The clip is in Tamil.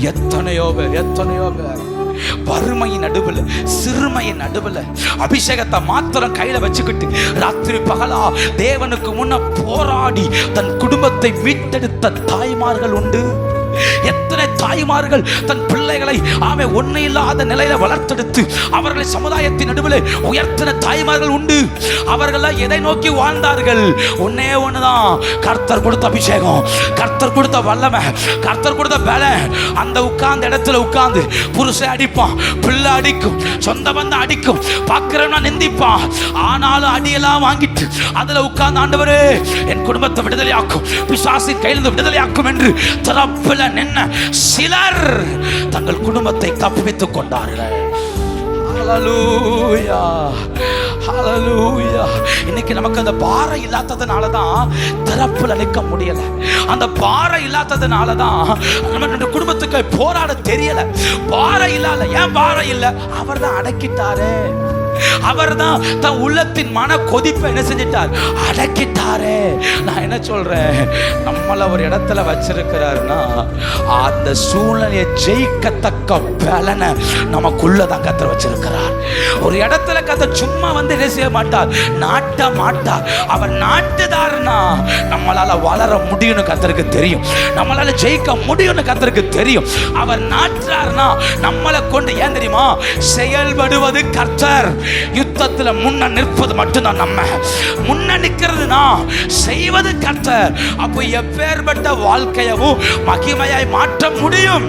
எத்தனையோ பேர் வறுமையின் நடுவில், சிறுமையின் நடுவில் அபிஷேகத்தை மாத்திரம் கையில வச்சுக்கிட்டு ராத்திரி பகலா தேவனுக்கு முன்ன போராடி தன் குடும்பத்தை மீட்டெடுத்த தாய்மார்கள் உண்டு. எத்தனை தாய்மார்கள் தன் பிள்ளைகளை ஒண்ணு இல்லாத நிலையில வளர்த்தெடுத்து அவர்களை சமுதாயத்தின் நடுவில் உயர்த்தின தாய்மார்கள் உண்டு. அவர்கள் எதை நோக்கி வாழ்ந்தார்கள்? ஒன்னே ஒண்ணுதான், கர்த்தர் கொடுத்த அபிஷேகம், கர்த்தர் கொடுத்த வல்லமை, கர்த்தர் கொடுத்த பலம். அந்த உட்கார்ந்த இடத்துல உட்கார்ந்து புருஷன் அடிப்பான், பிள்ளை அடிக்கும், சொந்த பந்தம் அடிக்கும், பார்க்கிறவனா நிந்திப்பான். ஆனாலும் அடியெல்லாம் வாங்கிட்டு அதுல உட்கார்ந்து ஆண்டவரே என் குடும்பத்தை விடுதலையாக்கும், பிசாசின் கையிலிருந்து விடுதலையாக்கும் என்று திறப்புல நின்ன சிலர் தங்கள் குடும்பத்தை தப்பித்துக் கொண்டார்கள். ஹல்லேலூயா, ஹல்லேலூயா. இன்னைக்கு நமக்கு அந்த பாரம் இல்லாததுனால தான் திறப்புல நிற்க முடியல. அந்த பாரம் இல்லாததுனால தான் நம்ம குடும்பத்துக்கு போராட தெரியல. பாரம் இல்லாத, ஏன் பாரம் இல்லை? அவர் தான் அடக்கிட்டாரு. அவர் தான் தன் உள்ளத்தின் மன கொதிப்பை என்ன செஞ்சிட்டார்? அடக்கிட்டாரே. நான் என்ன சொல்றேன், நம்மள ஒரு இடத்துல வச்சிருக்கிறாருன்னா அந்த சூழ்நிலையை ஜெயிக்கத்தக்க பலனை நமக்குள்ளதான் கர்த்தர் வச்சிருக்கிறார். ஒரு இடத்துல கர்த்தர் சும்மா வந்து என்ன செய்ய மாட்டார், நாட்ட மாட்டார். அவர் நாட்டுதாருன்னா நம்மளால வளர முடியும்னு கர்த்தருக்கு தெரியும், நம்மளால ஜெயிக்க முடியும்னு கர்த்தருக்கு தெரியும். அவர் நாட்டுறாருன்னா நம்மளை கொண்டு, ஏன் தெரியுமா, செயல்படுவது கர்த்தர். யுத்தத்துல முன்ன நிற்பது மட்டும்தான் நம்ம. முன்ன நிற்கிறதுனா செய்வது கர்த்தர். அப்போ எப்பேற்பட்ட வாழ்க்கையவும் மகிமையாய் மாற்ற முடியும்.